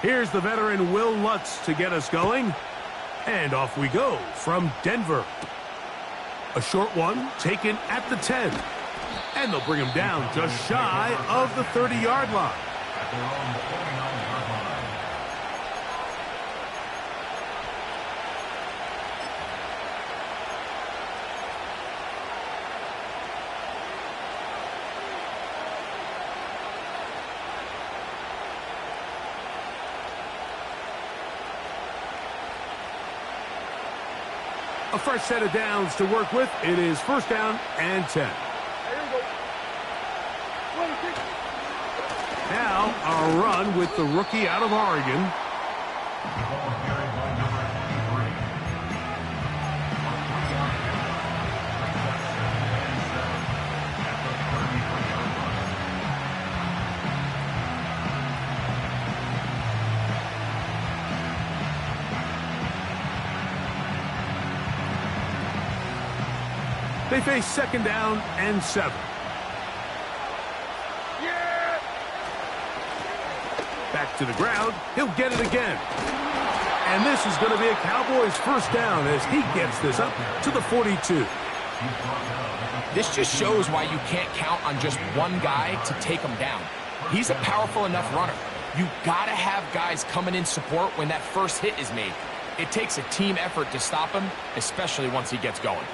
Here's the veteran Will Lutz to get us going. And off we go from Denver. A short one taken at the 10. And they'll bring him down just shy of the 30-yard line. A fresh set of downs to work with. It is first down and 10. Now a run with the rookie out of Oregon. They face second down and 7. Back to the ground. He'll get it again. And this is going to be a Cowboys first down as he gets this up to the 42. This just shows why you can't count on just one guy to take him down. He's a powerful enough runner. You got to have guys coming in support when that first hit is made. It takes a team effort to stop him, especially once he gets going.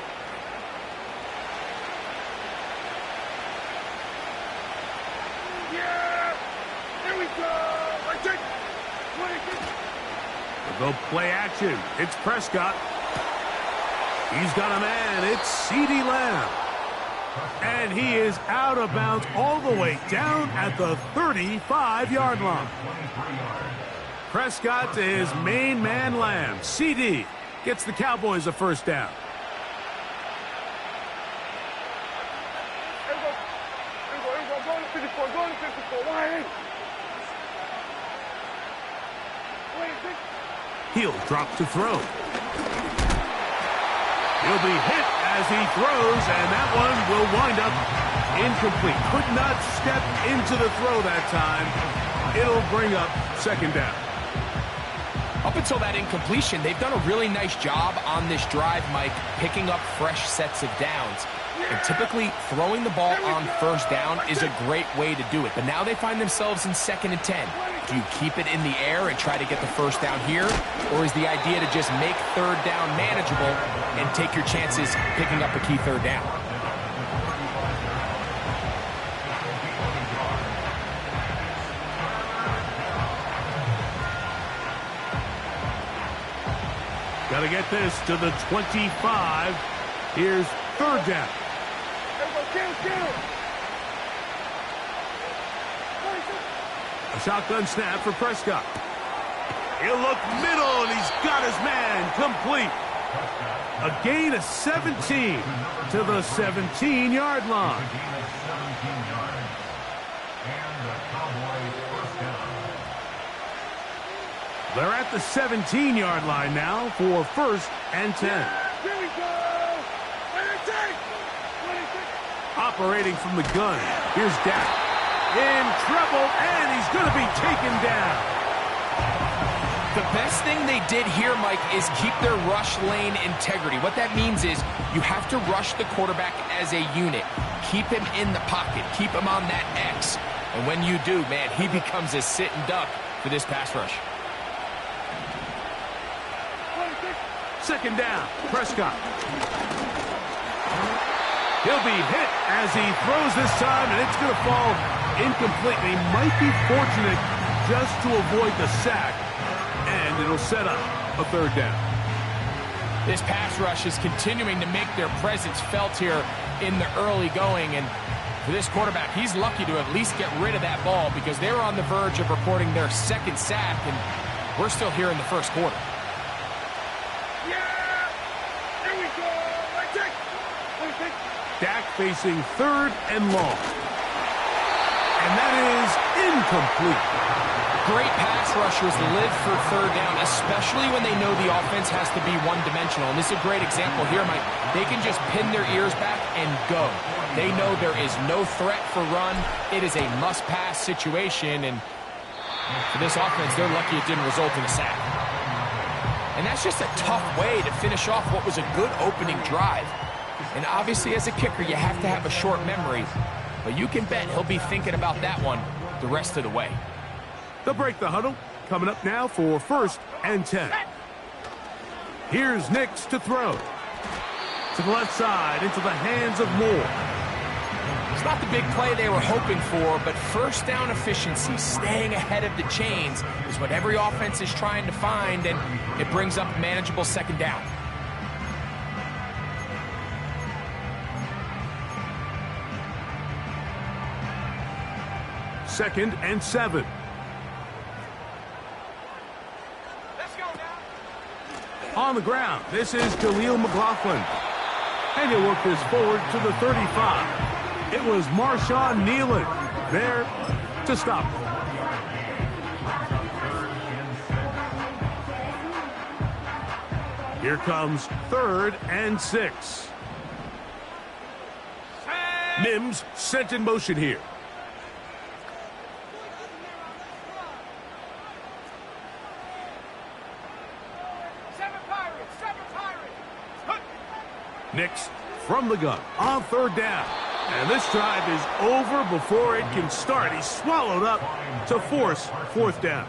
The play action. It's Prescott. He's got a man. It's CeeDee Lamb. And he is out of bounds all the way down at the 35-yard line. Prescott to his main man Lamb. CeeDee gets the Cowboys a first down. He'll drop to throw. He'll be hit as he throws, and that one will wind up incomplete. Could not step into the throw that time. It'll bring up second down. Up until that incompletion, they've done a really nice job on this drive, Mike, picking up fresh sets of downs. And typically, throwing the ball on first down is a great way to do it. But now they find themselves in 2nd and 10. Do you keep it in the air and try to get the first down here? Or is the idea to just make third down manageable and take your chances picking up a key third down? Got to get this to the 25. Here's third down. A shotgun snap for Prescott. He'll look middle, and he's got his man complete. A gain of 17 to the 17-yard line. They're at the 17-yard line now for first and 10. Operating from the gun. Here's Dak. In trouble, and he's going to be taken down. The best thing they did here, Mike, is keep their rush lane integrity. What that means is you have to rush the quarterback as a unit. Keep him in the pocket. Keep him on that X. And when you do, man, he becomes a sitting duck for this pass rush. Second down, Prescott. He'll be hit as he throws this time, and it's going to fall incomplete. He might be fortunate just to avoid the sack, and it'll set up a third down. This pass rush is continuing to make their presence felt here in the early going, and for this quarterback, he's lucky to at least get rid of that ball because they were on the verge of reporting their second sack, and we're still here in the first quarter. Dak facing third and long. And that is incomplete. Great pass rushers live for third down, especially when they know the offense has to be one-dimensional. And this is a great example here, Mike. They can just pin their ears back and go. They know there is no threat for run. It is a must-pass situation, and For this offense, they're lucky it didn't result in a sack. And that's just a tough way to finish off what was a good opening drive. And obviously, as a kicker, you have to have a short memory. But you can bet he'll be thinking about that one the rest of the way. They'll break the huddle. Coming up now for 1st and 10. Here's Nix to throw. To the left side, into the hands of Moore. It's not the big play they were hoping for, but first down efficiency, staying ahead of the chains, is what every offense is trying to find, and it brings up a manageable 2nd down. Second and 7. Let's go now. On the ground, this is Jaleel McLaughlin. And he'll work this forward to the 35. It was Marshawn Nealon there to stop. Here comes 3rd and 6. Mims sent in motion here. Nix from the gun on 3rd down. And this drive is over before it can start. He's swallowed up to force 4th down.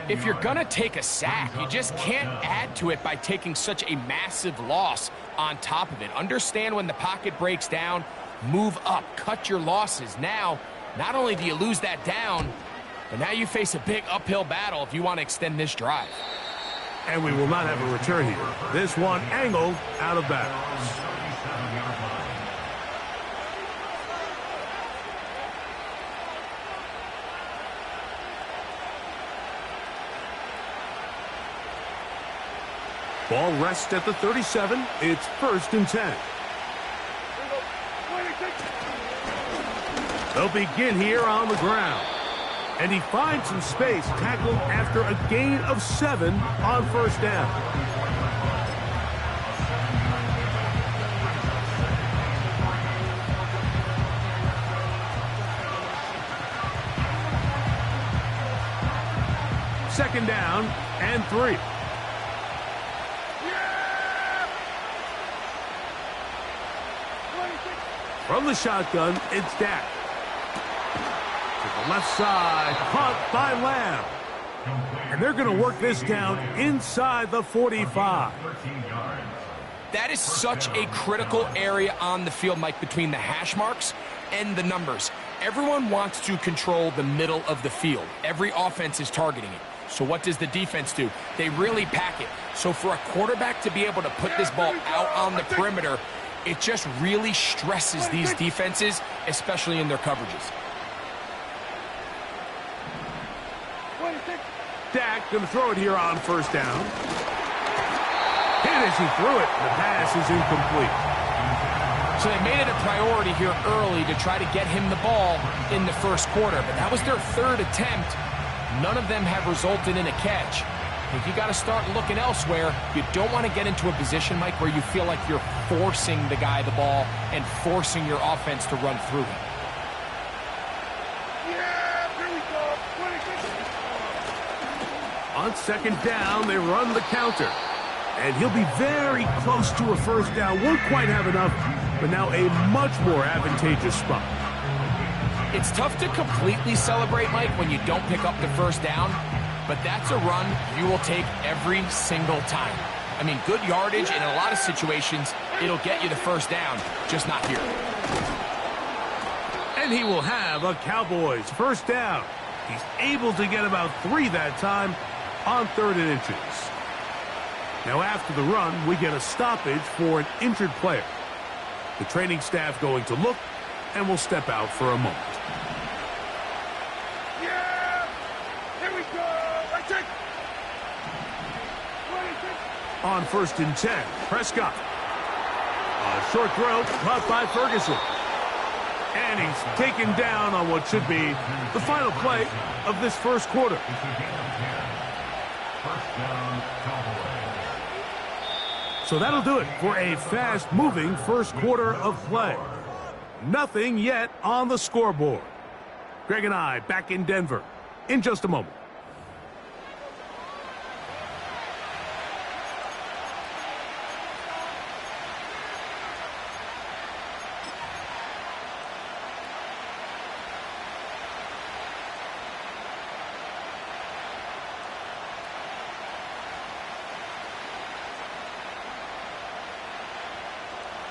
If you're going to take a sack, you just can't add to it by taking such a massive loss on top of it. Understand when the pocket breaks down, move up, cut your losses. Now, not only do you lose that down, but now you face a big uphill battle if you want to extend this drive. And we will not have a return here. This one angled out of bounds. Ball rests at the 37. It's 1st and 10. They'll begin here on the ground. And he finds some space, tackled after a gain of 7 on 1st down. Second down and 3. From the shotgun, it's Dak. To the left side, caught by Lamb. And they're going to work this down inside the 45. That is such a critical area on the field, Mike, between the hash marks and the numbers. Everyone wants to control the middle of the field. Every offense is targeting it. So what does the defense do? They really pack it. So for a quarterback to be able to put this ball out on the perimeter, it just really stresses these defenses, especially in their coverages. Dak going to throw it here on 1st down. Hit as he threw it. The pass is incomplete. So they made it a priority here early to try to get him the ball in the 1st quarter, but that was their 3rd attempt. None of them have resulted in a catch. I think you got to start looking elsewhere. You don't want to get into a position, Mike, where you feel like you're forcing the guy the ball and forcing your offense to run through him. On 2nd down, they run the counter. And he'll be very close to a 1st down. Won't quite have enough, but now a much more advantageous spot. It's tough to completely celebrate, Mike, when you don't pick up the 1st down, but that's a run you will take every single time. I mean, good yardage, and in a lot of situations, it'll get you the 1st down, just not here. And he will have a Cowboys 1st down. He's able to get about 3 that time on 3rd and inches. Now after the run, we get a stoppage for an injured player. The training staff going to look and will step out for a moment. Yeah! Here we go! That's it! On 1st and 10, Prescott. A short throw caught by Ferguson. And he's taken down on what should be the final play of this 1st quarter. So that'll do it for a fast-moving 1st quarter of play. Nothing yet on the scoreboard. Greg and I back in Denver in just a moment.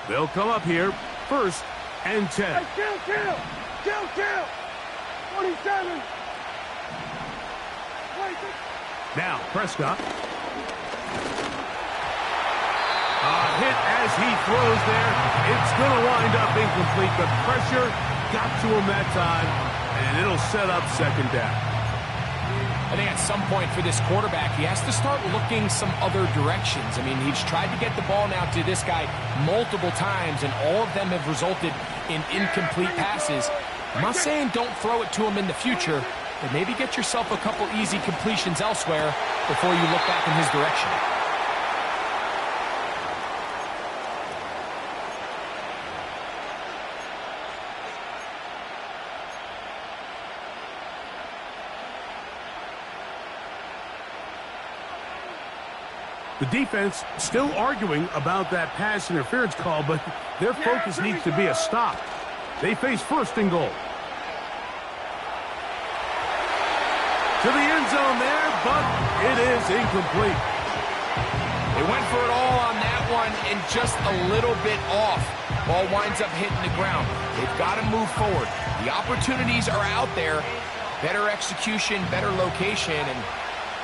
They'll come up here, 1st and 10. Hey, kill! 27! Now, Prescott. A hit as he throws there. It's going to wind up incomplete. The pressure got to him that time, and it'll set up 2nd down. I think at some point for this quarterback, he has to start looking some other directions. I mean, he's tried to get the ball now to this guy multiple times, and all of them have resulted in incomplete passes. I'm not saying don't throw it to him in the future, but maybe get yourself a couple easy completions elsewhere before you look back in his direction. The defense still arguing about that pass interference call, but their focus needs to be a stop. They face 1st and goal. To the end zone there, but it is incomplete. They went for it all on that one and just a little bit off. Ball winds up hitting the ground. They've got to move forward. The opportunities are out there. Better execution, better location, and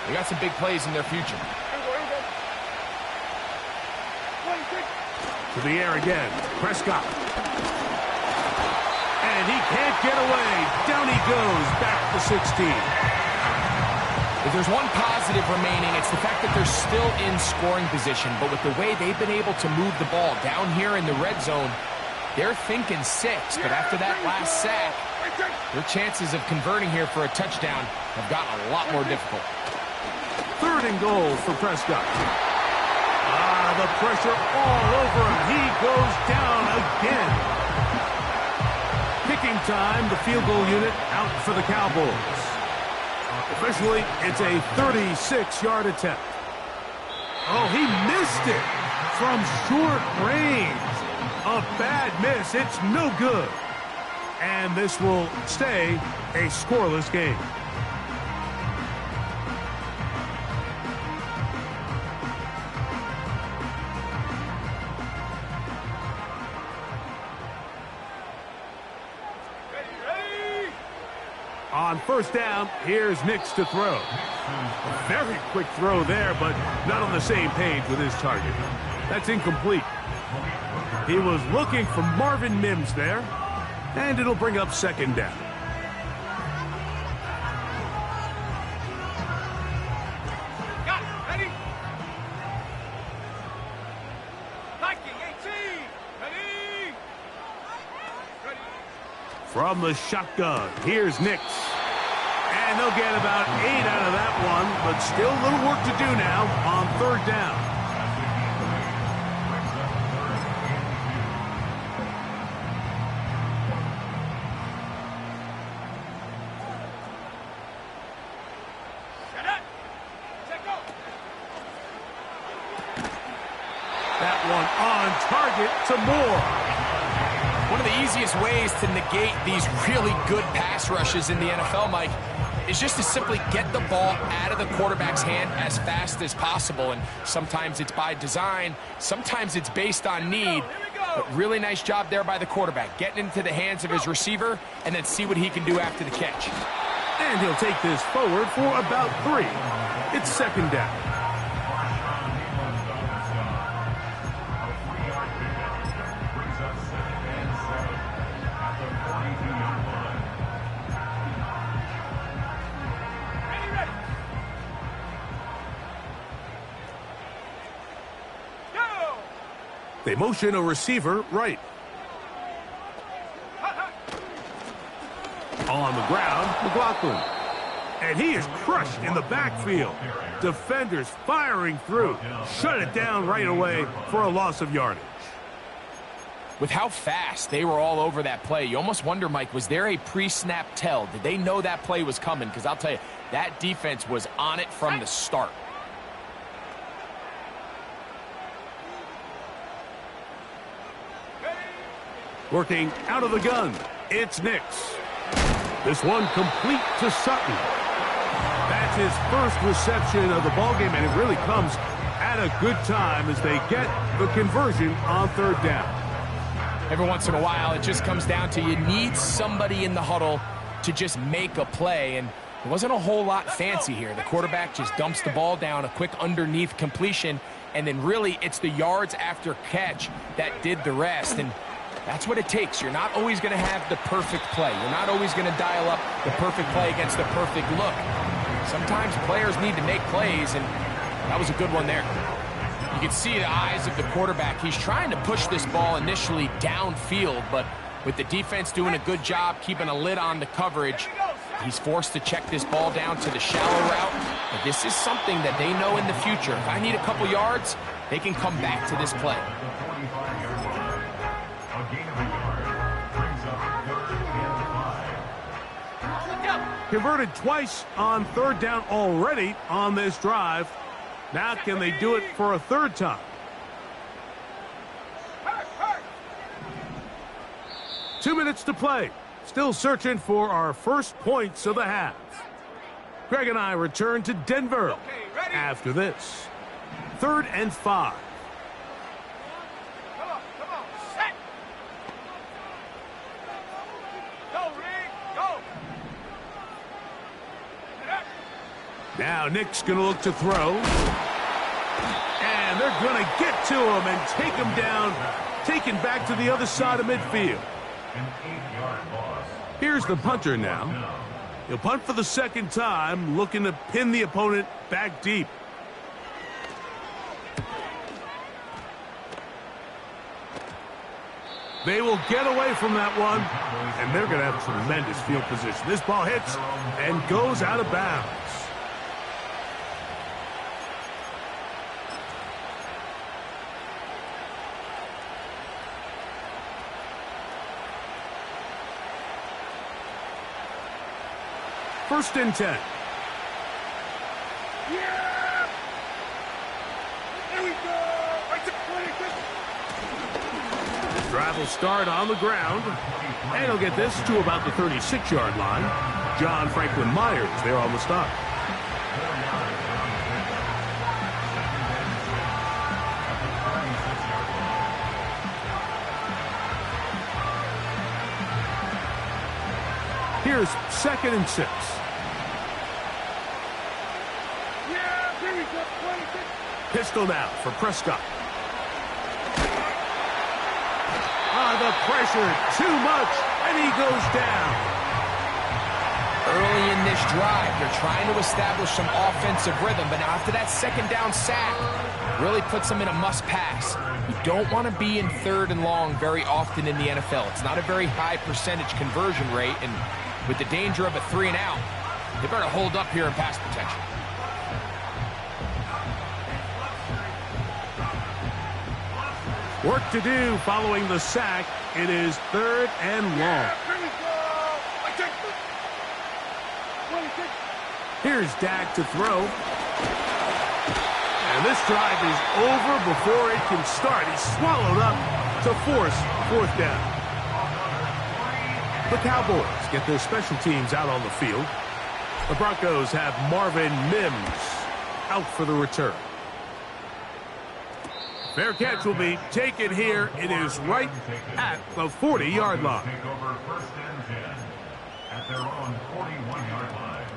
they got some big plays in their future. To the air again, Prescott. And he can't get away. Down he goes, back to 16. If there's one positive remaining, it's the fact that they're still in scoring position. But with the way they've been able to move the ball down here in the red zone, they're thinking 6. But after that last sack, their chances of converting here for a touchdown have gotten a lot more difficult. 3rd and goal for Prescott. The pressure all over him. He goes down again. Picking time, the field goal unit out for the Cowboys. Officially, it's a 36-yard attempt. Oh, he missed it from short range. A bad miss. It's no good. And this will stay a scoreless game. On 1st down, here's Nix to throw. A very quick throw there, but not on the same page with his target. That's incomplete. He was looking for Marvin Mims there, and it'll bring up 2nd down. Got it. Ready? Liking 18. Ready? Ready. From the shotgun, here's Nix. And they'll get about 8 out of that one, but still a little work to do now on 3rd down. Set up. Check go. That one on target to Moore. One of the easiest ways to negate these really good pass rushes in the NFL, Mike, is just to simply get the ball out of the quarterback's hand as fast as possible. And sometimes it's by design, sometimes it's based on need. But really nice job there by the quarterback, getting into the hands of his receiver and then see what he can do after the catch. And he'll take this forward for about 3. It's 2nd down. They motion a receiver right. On the ground, McLaughlin. And he is crushed in the backfield. Defenders firing through. Shut it down right away for a loss of yardage. With how fast they were all over that play, you almost wonder, Mike, was there a pre-snap tell? Did they know that play was coming? Because I'll tell you, that defense was on it from the start. Working out of the gun, it's Nix. This one complete to Sutton. That's his first reception of the ballgame, and it really comes at a good time as they get the conversion on third down. Every once in a while, it just comes down to you need somebody in the huddle to just make a play, and it wasn't a whole lot fancy here. The quarterback just dumps the ball down, a quick underneath completion, and then really it's the yards after catch that did the rest, and that's what it takes. You're not always going to have the perfect play. You're not always going to dial up the perfect play against the perfect look. Sometimes players need to make plays, and that was a good one there. You can see the eyes of the quarterback. He's trying to push this ball initially downfield, but with the defense doing a good job keeping a lid on the coverage, he's forced to check this ball down to the shallow route. But this is something that they know in the future. If I need a couple yards, they can come back to this play. Converted twice on third down already on this drive. Now can they do it for a third time? 2 minutes to play. Still searching for our first points of the half. Greg and I return to Denver after this. 3rd and 5. Come on, set. Go, Rick, go. Now Nick's going to look to throw. And they're going to get to him and take him down, taken back to the other side of midfield. Here's the punter now. He'll punt for the second time, looking to pin the opponent back deep. They will get away from that one, and they're going to have tremendous field position. This ball hits and goes out of bounds. First and 10. Yeah! Here we go! Right to 20. The drive will start on the ground, and he'll get this to about the 36-yard line. John Franklin Myers there on the stop. Here's 2nd and 6. Yeah, here we go, 26. Pistol now for Prescott. The pressure, too much, and he goes down. Early in this drive, they're trying to establish some offensive rhythm, but now after that second down sack, really puts them in a must-pass. You don't want to be in 3rd and long very often in the NFL. It's not a very high percentage conversion rate, and with the danger of a 3 and out, they better hold up here in pass protection. Work to do following the sack. It is 3rd and long. Here we go! I take 26. Here's Dak to throw. And this drive is over before it can start. He's swallowed up to force 4th down. The Cowboys get their special teams out on the field. The Broncos have Marvin Mims out for the return. Fair catch will be taken here. It is right at the 40-yard line. Take over 1st and 10 at their own 41-yard line.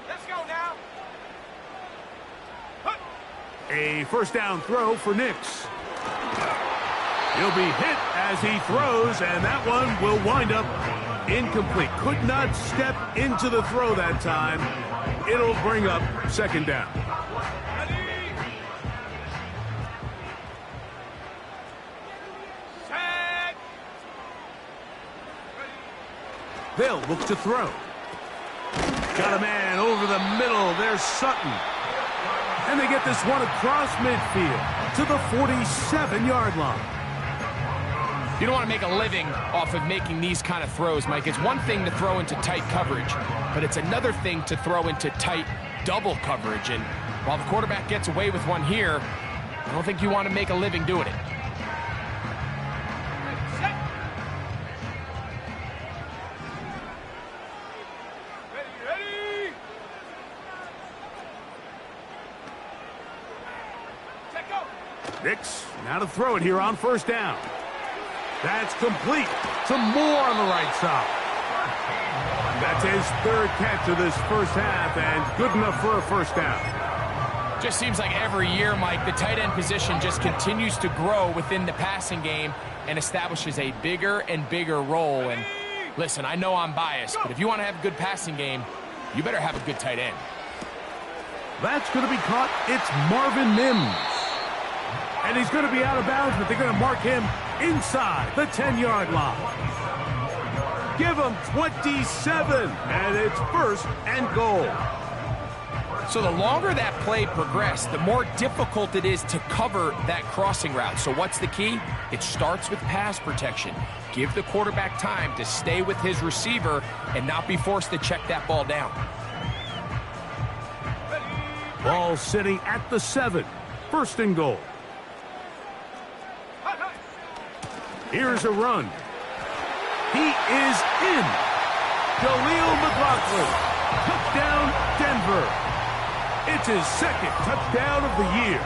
Let's go now. A first down throw for Nix. He'll be hit as he throws, and that one will wind up incomplete. Could not step into the throw that time. It'll bring up 2nd down. Set. They'll look to throw. Got a man over the middle. There's Sutton. And they get this one across midfield to the 47-yard line. You don't want to make a living off of making these kind of throws, Mike. It's one thing to throw into tight coverage, but it's another thing to throw into tight double coverage. And while the quarterback gets away with one here, I don't think you want to make a living doing it. Ready? Check go. Nix, now to throw it here on first down. That's complete. Some more on the right side. That's his third catch of this first half, and good enough for a first down. Just seems like every year, Mike, the tight end position just continues to grow within the passing game and establishes a bigger and bigger role. And listen, I know I'm biased, but if you want to have a good passing game, you better have a good tight end. That's going to be caught. It's Marvin Mims. And he's going to be out of bounds, but they're going to mark him inside the 10-yard line. Give him 27, and it's first and goal. So the longer that play progressed, the more difficult it is to cover that crossing route. So what's the key? It starts with pass protection. Give the quarterback time to stay with his receiver and not be forced to check that ball down. Ball sitting at the 7, first and goal. Here's a run. He is in. Jaleel McLaughlin. Touchdown, Denver. It's his second touchdown of the year.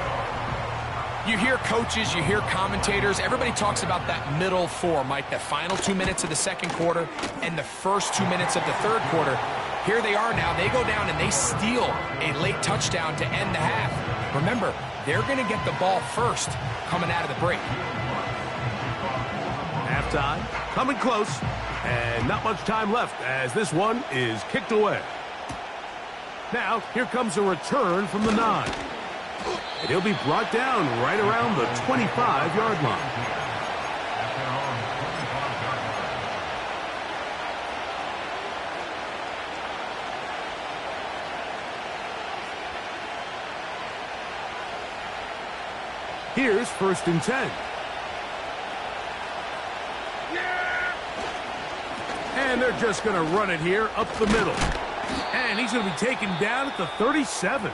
You hear coaches, you hear commentators, everybody talks about that middle four, Mike, the final 2 minutes of the second quarter and the first 2 minutes of the third quarter. Here they are now. They go down and they steal a late touchdown to end the half. Remember, they're going to get the ball first coming out of the break. Halftime, coming close, and not much time left as this one is kicked away. Now, here comes a return from the 9. And he'll be brought down right around the 25-yard line. Here's first and 10. And they're just going to run it here up the middle. And he's going to be taken down at the 37.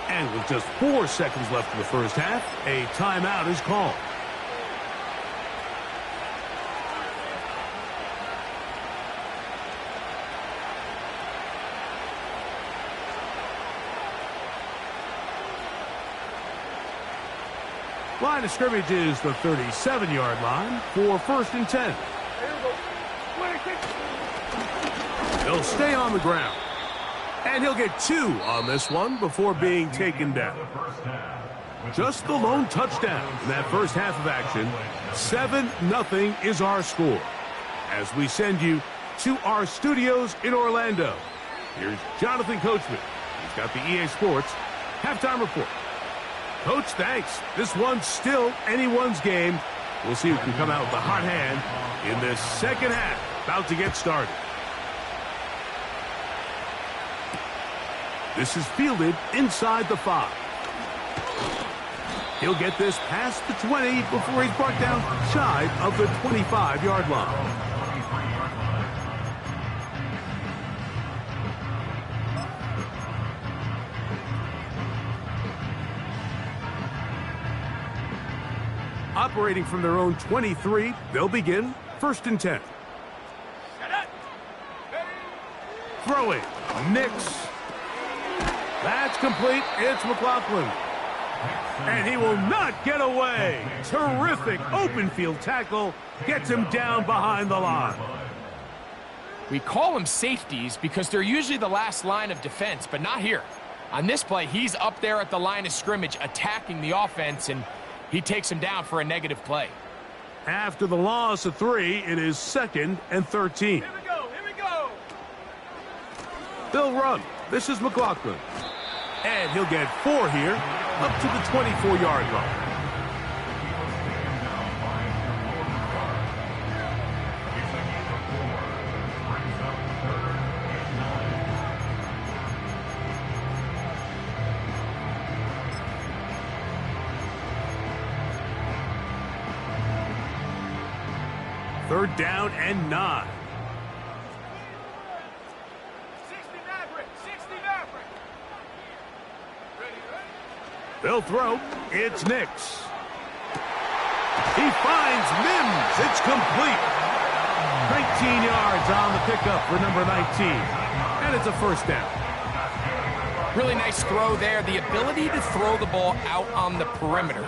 And with just 4 seconds left in the first half, a timeout is called. Line of scrimmage is the 37-yard line for first and 10. He'll stay on the ground. And he'll get 2 on this one before being taken down. Just the lone touchdown in that first half of action. 7-0 is our score. As we send you to our studios in Orlando, here's Jonathan Coachman. He's got the EA Sports halftime report. Coach, thanks. This one's still anyone's game. We'll see who can come out with the hot hand in this second half. About to get started. This is fielded inside the 5. He'll get this past the 20 before he's brought down shy of the 25-yard line. Operating from their own 23, they'll begin first and 10. Throwing, Nix. That's complete. It's McLaughlin. And he will not get away. Terrific open field tackle. Gets him down behind the line. We call them safeties because they're usually the last line of defense, but not here. On this play, he's up there at the line of scrimmage attacking the offense, and he takes him down for a negative play. After the loss of 3, it is 2nd and 13. Here we go. They'll run. This is McLaughlin. And he'll get 4 here, up to the 24-yard line. 3rd down and 9. 60 Maverick. 60 Maverick. Ready, ready. They'll throw. It's Nix. He finds Mims. It's complete. 19 yards on the pickup for number 19. And it's a 1st down. Really nice throw there. The ability to throw the ball out on the perimeter.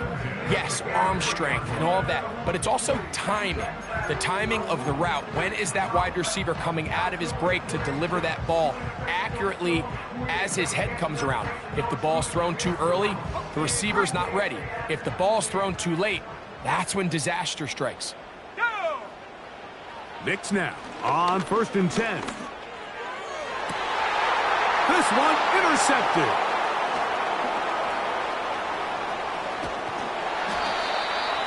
Yes, arm strength and all of that, but it's also timing. The timing of the route. When is that wide receiver coming out of his break to deliver that ball accurately as his head comes around? If the ball's thrown too early, the receiver's not ready. If the ball's thrown too late, that's when disaster strikes. Go! Nix now on 1st and 10. This one intercepted.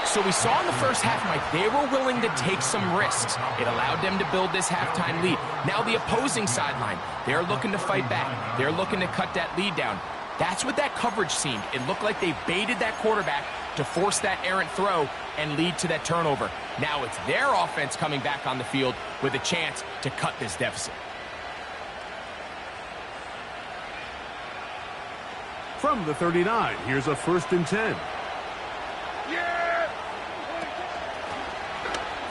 So we saw in the first half, Mike, they were willing to take some risks. It allowed them to build this halftime lead. Now the opposing sideline, they're looking to fight back. They're looking to cut that lead down. That's what that coverage seemed. It looked like they baited that quarterback to force that errant throw and lead to that turnover. Now it's their offense coming back on the field with a chance to cut this deficit. From the 39, here's a 1st and 10. Yeah!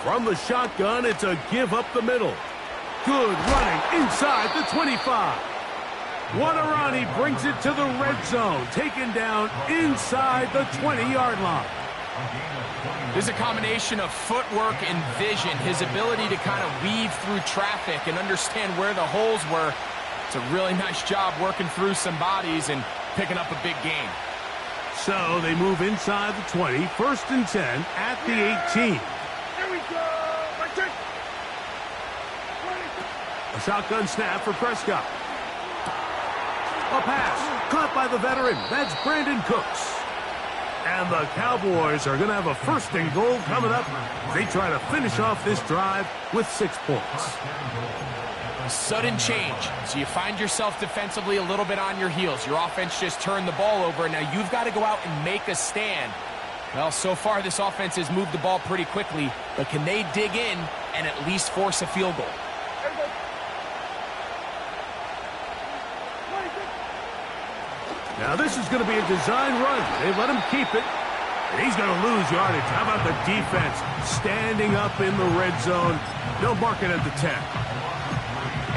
From the shotgun, it's a give up the middle. Good running inside the 25. What a run. He brings it to the red zone. Taken down inside the 20-yard line. There's a combination of footwork and vision, his ability to kind of weave through traffic and understand where the holes were. It's a really nice job working through some bodies and picking up a big gain. So they move inside the 20, 1st and 10 at the 18. Here we go! A shotgun snap for Prescott. A pass caught by the veteran. That's Brandon Cooks. And the Cowboys are going to have a 1st and goal coming up. They try to finish off this drive with 6 points. Sudden change. So you find yourself defensively a little bit on your heels. Your offense just turned the ball over, and now you've got to go out and make a stand. Well, so far this offense has moved the ball pretty quickly, but can they dig in and at least force a field goal? Now this is going to be a design run. They let him keep it. And he's going to lose yardage. How about the defense standing up in the red zone? They'll mark it at the 10.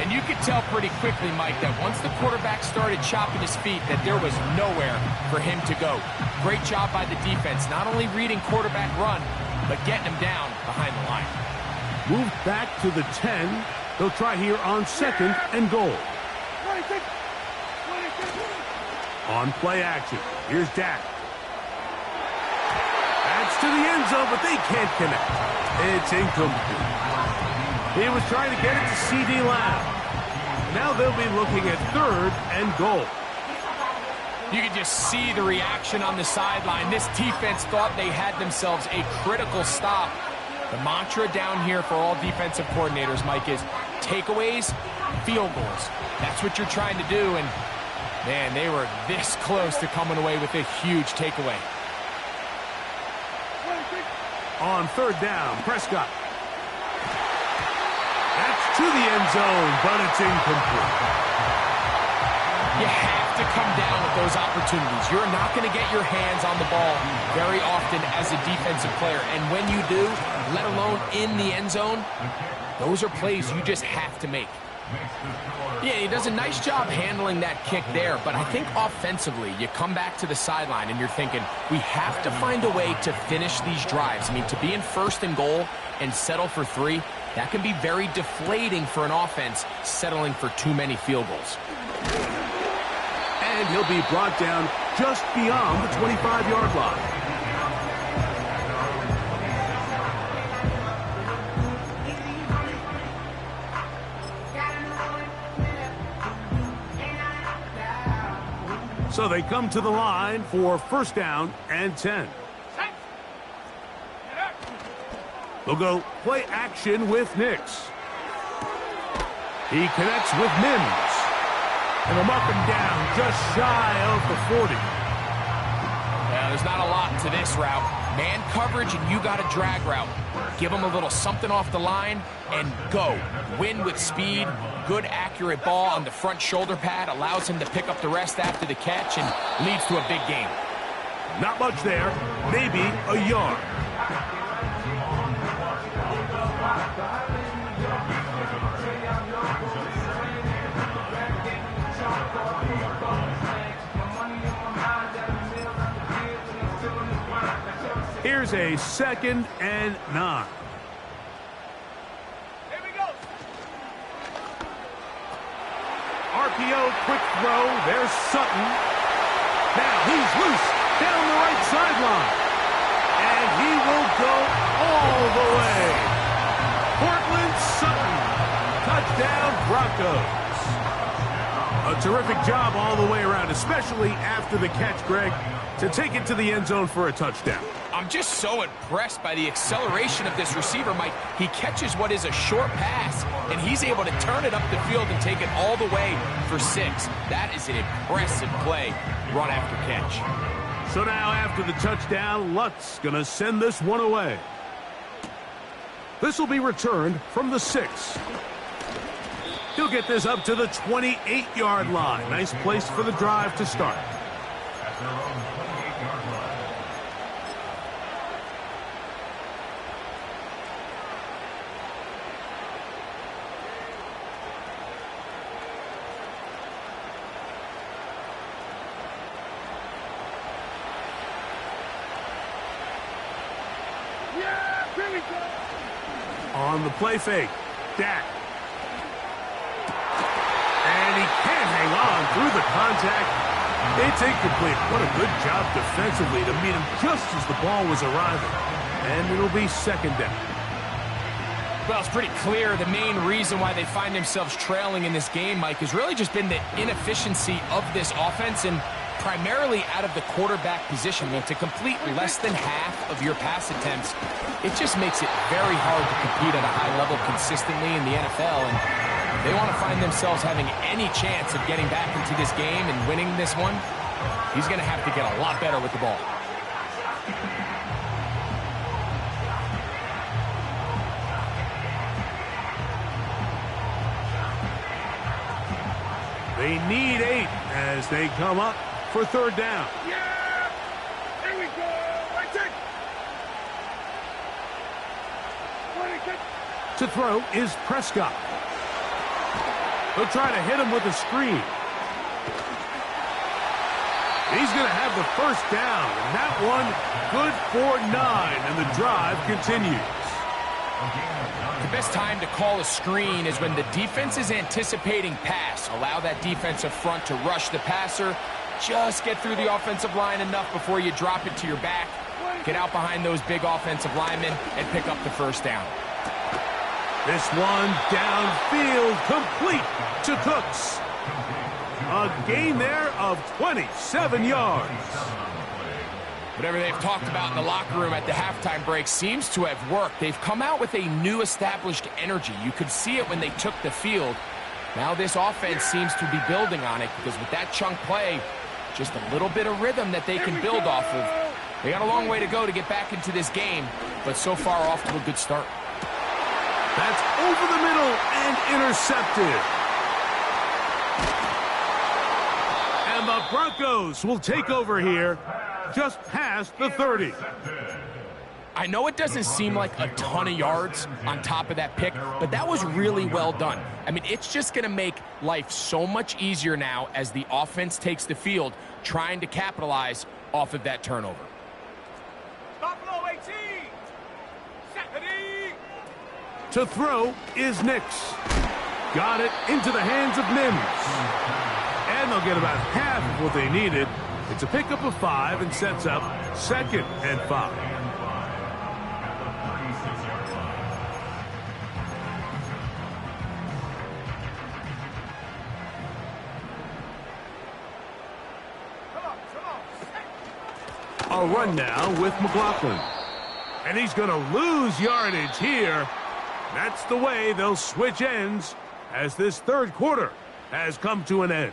And you could tell pretty quickly, Mike, that once the quarterback started chopping his feet, that there was nowhere for him to go. Great job by the defense, not only reading quarterback run, but getting him down behind the line. Moved back to the 10. They'll try here on 2nd and goal. On play action, here's Dak. That's to the end zone, but they can't connect. It's incomplete. He was trying to get it to C.D. Lamb. Now they'll be looking at 3rd and goal. You can just see the reaction on the sideline. This defense thought they had themselves a critical stop. The mantra down here for all defensive coordinators, Mike, is takeaways, field goals. That's what you're trying to do, and man, they were this close to coming away with a huge takeaway. On 3rd down, Prescott. That's to the end zone, but it's incomplete. You have to come down with those opportunities. You're not going to get your hands on the ball very often as a defensive player. And when you do, let alone in the end zone, those are plays you just have to make. Yeah, he does a nice job handling that kick there, but I think offensively, you come back to the sideline and you're thinking, we have to find a way to finish these drives. I mean, to be in 1st and goal and settle for 3, that can be very deflating for an offense settling for too many field goals. And he'll be brought down just beyond the 25-yard line. So they come to the line for 1st down and 10. They'll go play action with Nix. He connects with Mims. And they'll mark him down just shy of the 40. Yeah, there's not a lot to this route. Man coverage, and you got a drag route. Give him a little something off the line and go. Win with speed. Good, accurate ball on the front shoulder pad. Allows him to pick up the rest after the catch and leads to a big game. Not much there. Maybe a yard. Here's a 2nd and 9. Here we go. RPO, quick throw. There's Sutton. Now he's loose down the right sideline. And he will go all the way. Cortland Sutton. Touchdown, Broncos. A terrific job all the way around, especially after the catch, Greg, to take it to the end zone for a touchdown. I'm just so impressed by the acceleration of this receiver, Mike. He catches what is a short pass, and he's able to turn it up the field and take it all the way for 6. That is an impressive play, run after catch. So now after the touchdown, Lutz going to send this one away. This will be returned from the 6. He'll get this up to the 28-yard line. Nice place for the drive to start. At their own 28-yard line. Yeah, here we go. On the play fake, Dak. And he can't hang on through the contact. It's incomplete. What a good job defensively to meet him just as the ball was arriving. And it'll be 2nd down. Well, it's pretty clear the main reason why they find themselves trailing in this game, Mike, has really just been the inefficiency of this offense and primarily out of the quarterback position. I mean, to complete less than half of your pass attempts, it just makes it very hard to compete at a high level consistently in the NFL. And they want to find themselves having any chance of getting back into this game and winning this one. He's going to have to get a lot better with the ball. They need 8 as they come up for 3rd down. Yeah, here we go. Right there. To throw is Prescott. He'll try to hit him with a screen. He's going to have the 1st down, and that one good for 9, and the drive continues. The best time to call a screen is when the defense is anticipating pass. Allow that defensive front to rush the passer. Just get through the offensive line enough before you drop it to your back. Get out behind those big offensive linemen and pick up the 1st down. This one downfield, complete to Cooks. A gain there of 27 yards. Whatever they've talked about in the locker room at the halftime break seems to have worked. They've come out with a new established energy. You could see it when they took the field. Now this offense seems to be building on it because with that chunk play, just a little bit of rhythm that they can build off of. They got a long way to go to get back into this game, but so far off to a good start. That's over the middle and intercepted. And the Broncos will take over here just past the 30. I know it doesn't seem like a ton of yards on top of that pick, but that was really well done. I mean, it's just going to make life so much easier now as the offense takes the field, trying to capitalize off of that turnover. Buffalo 18. Second. To throw is Nix. Got it into the hands of Mims. And they'll get about half of what they needed. It's a pickup of 5 and sets up 2nd and 5. A run now with McLaughlin. And he's going to lose yardage here. That's the way they'll switch ends as this 3rd quarter has come to an end.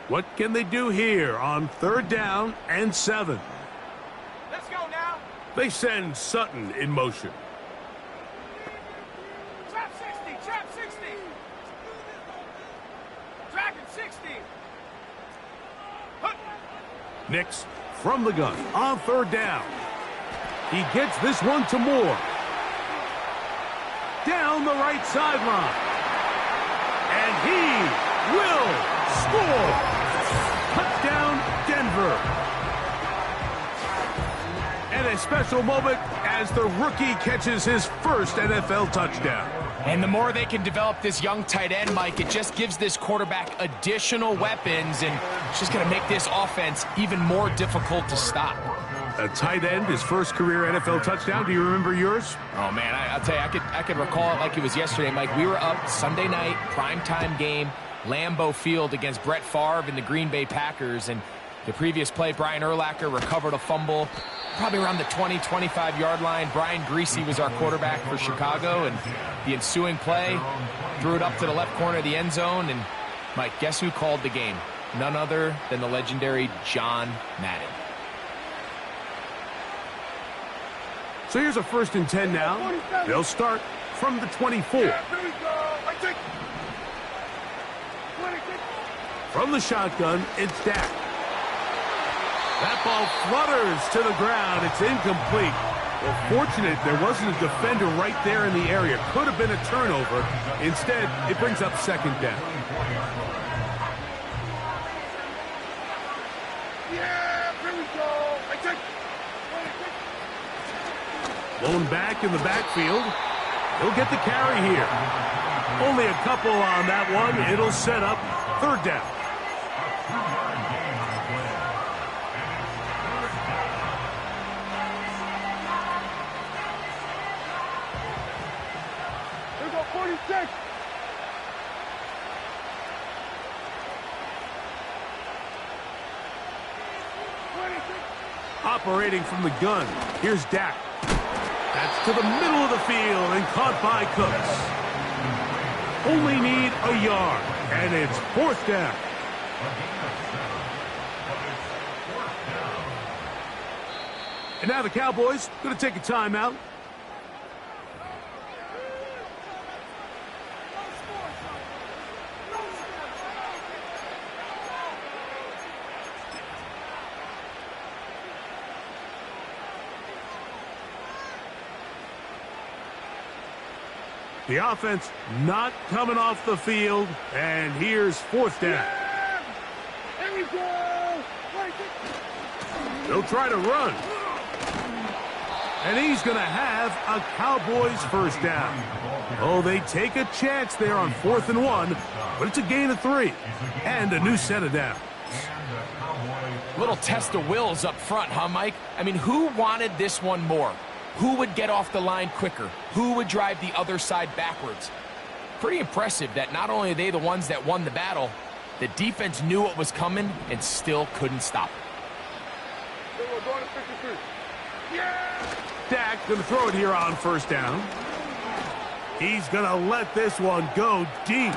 What can they do here on 3rd down and 7? Let's go now. They send Sutton in motion. Trap 60, trap 60. Dragon 60. Hut. Nix from the gun on 3rd down. He gets this one to Moore. Down the right sideline. And he will score. Touchdown, Denver. And a special moment as the rookie catches his first NFL touchdown. And the more they can develop this young tight end, Mike, it just gives this quarterback additional weapons, and it's just going to make this offense even more difficult to stop. A tight end, his first career NFL touchdown. Do you remember yours? Oh, man, I'll tell you, I could recall it like it was yesterday, Mike. We were up Sunday night, primetime game, Lambeau Field against Brett Favre and the Green Bay Packers. And the previous play, Brian Urlacher recovered a fumble probably around the 20, 25-yard line. Brian Greasy was our quarterback for Chicago. And the ensuing play, threw it up to the left corner of the end zone. And, Mike, guess who called the game? None other than the legendary John Madden. So here's a 1st and 10 now. They'll start from the 24. Yeah, here we go. I take 26. From the shotgun, it's Dak. That ball flutters to the ground. It's incomplete. Well, fortunate there wasn't a defender right there in the area. Could have been a turnover. Instead, it brings up 2nd down. Yeah, here we go. I take 26. Blown back in the backfield. He'll get the carry here. Only a couple on that one. It'll set up 3rd down. Here we go, 46. Operating from the gun, here's Dak. That's to the middle of the field and caught by Cooks. Only need a yard, and it's 4th down. And now the Cowboys going to take a timeout. The offense not coming off the field, and here's 4th down. Here we go. They'll try to run. And he's going to have a Cowboys 1st down. Oh, they take a chance there on 4th and 1, but it's a gain of 3 and a new set of downs. Little test of wills up front, huh, Mike? I mean, who wanted this one more? Who would get off the line quicker? Who would drive the other side backwards? Pretty impressive that not only are they the ones that won the battle, the defense knew what was coming and still couldn't stop it. We're going to 53. Yeah! Dak going to throw it here on 1st down. He's going to let this one go deep.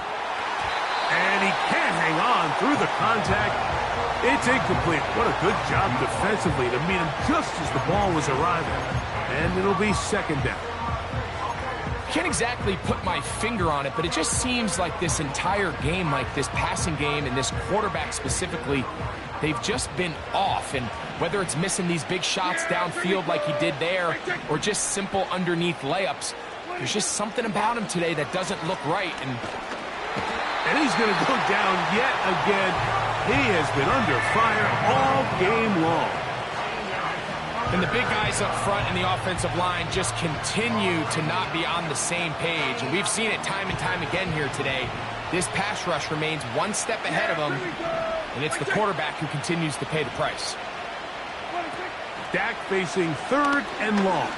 And he can't hang on through the contact. It's incomplete. What a good job defensively to meet him just as the ball was arriving. And it'll be 2nd down. Can't exactly put my finger on it, but it just seems like this entire game, like this passing game and this quarterback specifically, they've just been off. And whether it's missing these big shots downfield like he did there or just simple underneath layups, there's just something about him today that doesn't look right. And he's going to go down yet again. He has been under fire all game long. And the big guys up front in the offensive line just continue to not be on the same page. And we've seen it time and time again here today. This pass rush remains one step ahead of them, and it's the quarterback who continues to pay the price. Dak facing 3rd and long.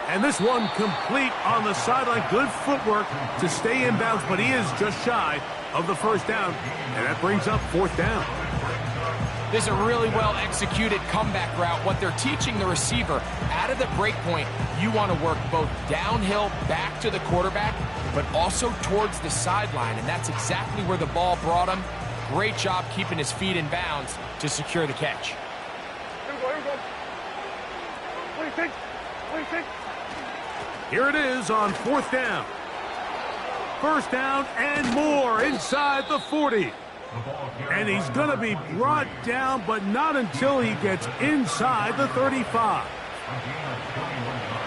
And this one complete on the sideline. Good footwork to stay in bounds, but he is just shy of the 1st down. And that brings up 4th down. This is a really well-executed comeback route. What they're teaching the receiver, out of the break point, you want to work both downhill back to the quarterback, but also towards the sideline, and that's exactly where the ball brought him. Great job keeping his feet in bounds to secure the catch. Here we go. 26. Here it is on 4th down. First down and more inside the 40. And he's going to be brought down, but not until he gets inside the 35.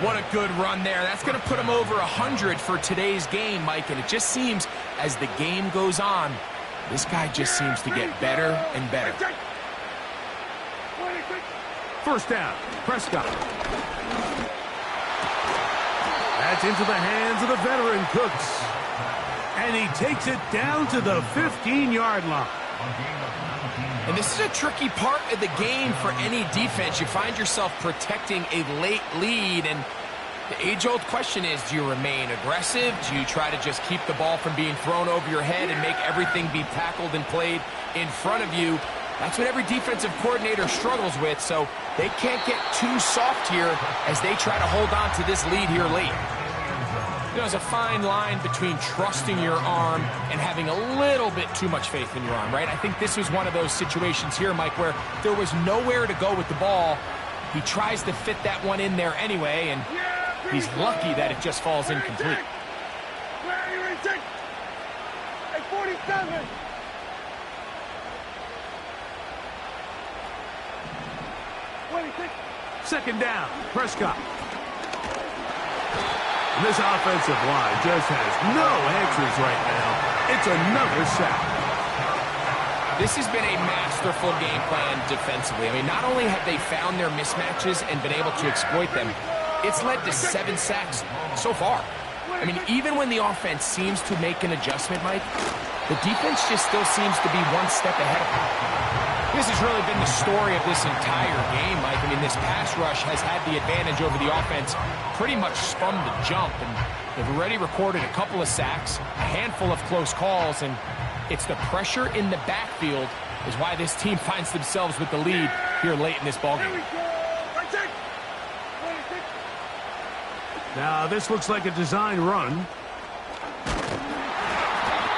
What a good run there. That's going to put him over 100 for today's game, Mike. And it just seems as the game goes on, this guy just seems to get better and better. First down, Prescott. That's into the hands of the veteran Cooks. And he takes it down to the 15-yard line. And this is a tricky part of the game for any defense. You find yourself protecting a late lead, and the age-old question is, do you remain aggressive? Do you try to just keep the ball from being thrown over your head and make everything be tackled and played in front of you? That's what every defensive coordinator struggles with, so they can't get too soft here as they try to hold on to this lead here late. There's a fine line between trusting your arm and having a little bit too much faith in your arm, right? I think this was one of those situations here, Mike, where there was nowhere to go with the ball. He tries to fit that one in there anyway, and he's lucky that it just falls incomplete. Where are you, 47. Second down, Prescott. This offensive line just has no answers right now. It's another sack. This has been a masterful game plan defensively. I mean, not only have they found their mismatches and been able to exploit them, it's led to 7 sacks so far. I mean, even when the offense seems to make an adjustment, Mike, the defense just still seems to be one step ahead of them. This has really been the story of this entire game, Mike. I mean, this pass rush has had the advantage over the offense pretty much from the jump, and they've already recorded a couple of sacks, a handful of close calls, and it's the pressure in the backfield is why this team finds themselves with the lead here late in this ballgame. Now, this looks like a design run.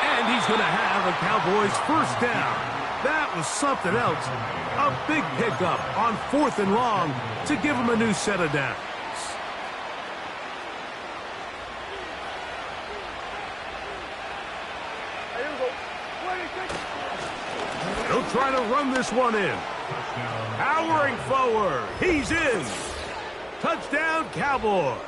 And he's going to have a Cowboys first down. That was something else. A big pickup on 4th and long to give him a new set of downs. He'll try to run this one in. Powering forward. He's in. Touchdown, Cowboys.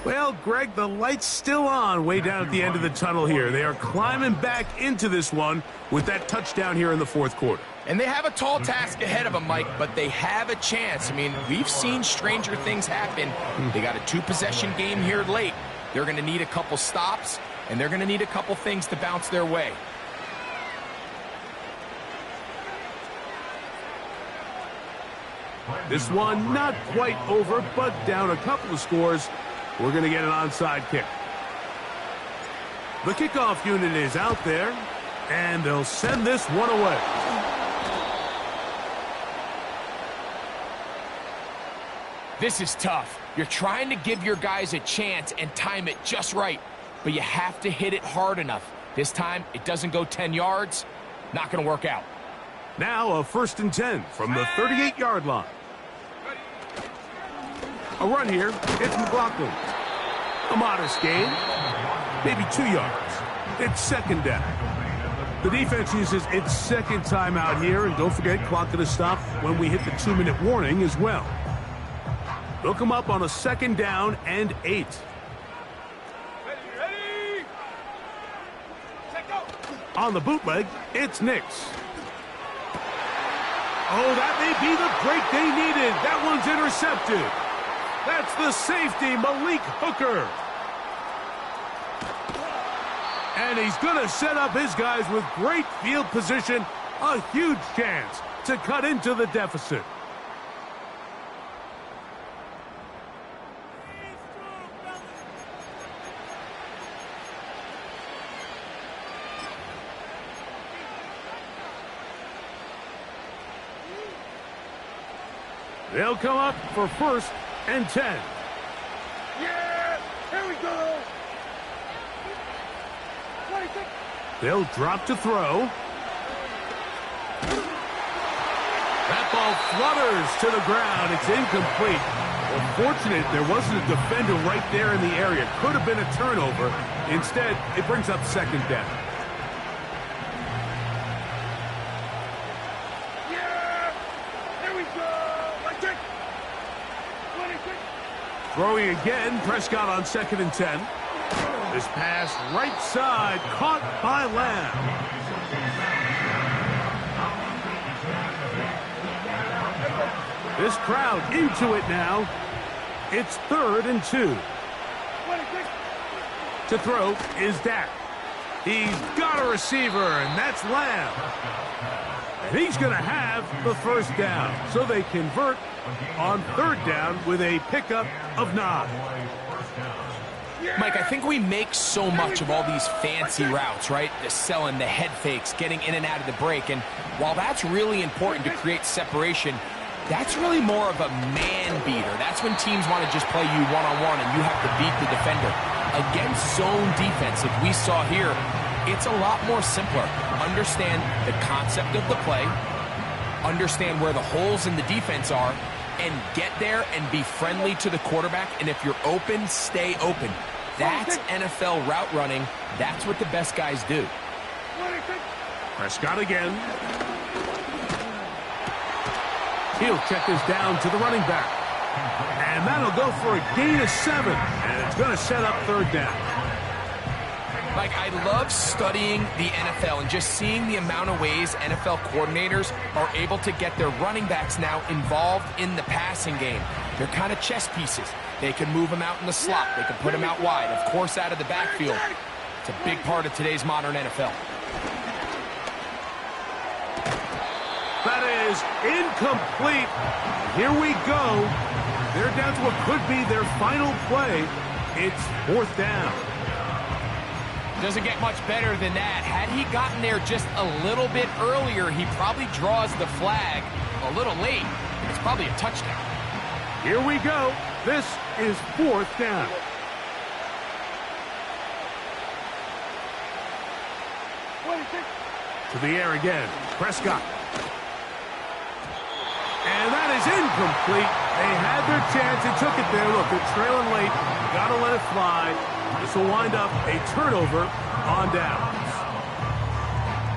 Well, Greg, the light's still on way down at the end of the tunnel here. They are climbing back into this one with that touchdown here in the 4th quarter. And they have a tall task ahead of them, Mike, but they have a chance. I mean, we've seen stranger things happen. They got a 2-possession game here late. They're going to need a couple stops, and they're going to need a couple things to bounce their way. This one not quite over, but down a couple of scores. We're going to get an onside kick. The kickoff unit is out there, and they'll send this one away. This is tough. You're trying to give your guys a chance and time it just right, but you have to hit it hard enough. This time, it doesn't go 10 yards. Not going to work out. Now a 1st and 10 from the 38-yard line. A run here. It's McLaughlin. A modest gain. Maybe 2 yards. It's 2nd down. The defense uses its 2nd timeout here, and don't forget, clock going to stop when we hit the 2-minute warning as well. They'll come up on a 2nd down and 8. Ready. Check go. On the bootleg, it's Nix. Oh, that may be the break they needed. That one's intercepted. That's the safety, Malik Hooker. And he's going to set up his guys with great field position. A huge chance to cut into the deficit. They'll come up for 1st and 10. Yeah! Here we go! 26. They'll drop to throw. That ball flutters to the ground. It's incomplete. Well, fortunate there wasn't a defender right there in the area. Could have been a turnover. Instead, it brings up 2nd down. Yeah! Here we go! 26. Throwing again, Prescott on 2nd and 10. This pass right side, caught by Lamb. This crowd into it now. It's 3rd and 2. 26. To throw is Dak. He's got a receiver, and that's Lamb. And he's going to have the 1st down. So they convert on 3rd down with a pickup of 9. Mike, I think we make so much of all these fancy routes, right? The selling, the head fakes, getting in and out of the break. And while that's really important to create separation, that's really more of a man beater. That's when teams want to just play you one-on-one and you have to beat the defender. Against zone defense, like we saw here, it's a lot more simpler. Understand the concept of the play, understand where the holes in the defense are, and get there and be friendly to the quarterback. And if you're open, stay open. That's NFL route running. That's what the best guys do. 26. Prescott again. He'll check this down to the running back. And that'll go for a gain of 7. And it's going to set up 3rd down. Like, I love studying the NFL and just seeing the amount of ways NFL coordinators are able to get their running backs now involved in the passing game. They're kind of chess pieces. They can move them out in the slot. They can put them out wide, of course, out of the backfield. It's a big part of today's modern NFL. That is incomplete. Here we go. They're down to what could be their final play. It's 4th down. Doesn't get much better than that. Had he gotten there just a little bit earlier, he probably draws the flag a little late. It's probably a touchdown. Here we go. This is 4th down. To the air again. Prescott. And that is incomplete. They had their chance and took it there. Look, they're trailing late. Got to let it fly. This will wind up a turnover on downs.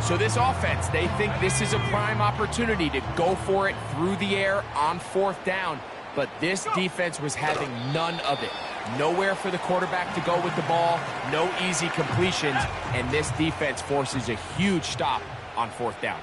So this offense, they think this is a prime opportunity to go for it through the air on 4th down. But this defense was having none of it. Nowhere for the quarterback to go with the ball. No easy completions. And this defense forces a huge stop on 4th down.